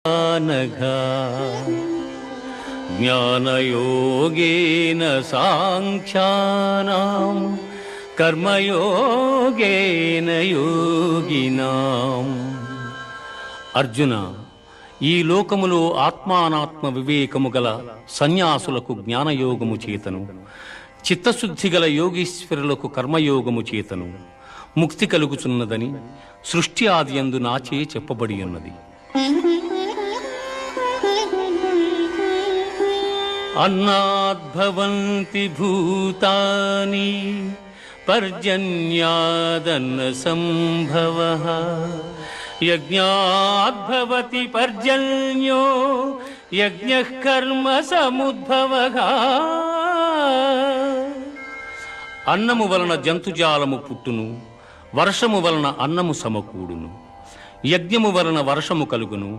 నఘా జ్ఞానయోగేన సాంఖ్యానాం కర్మయోగేన యోగినాం. అర్జున, ఈ లోకములో ఆత్మానాత్మ వివేకము గల సన్యాసులకు జ్ఞానయోగము చేతను, చిత్తశుద్ధి గల యోగీశ్వరులకు కర్మయోగము చేతను ముక్తి కలుగుచున్నదని సృష్టి ఆదియందు నాచే చెప్పబడి ఉన్నది. అన్నాద్భవంతి భూతాని పర్జన్యాదన్న సంభవః యజ్ఞాద్భవతి పర్జన్యో యజ్ఞః కర్మ సముద్భవః. అన్నము వలన జంతుజాలము పుట్టును, వర్షము వలన అన్నము సమకూడును, యజ్ఞము వలన వర్షము కలుగును,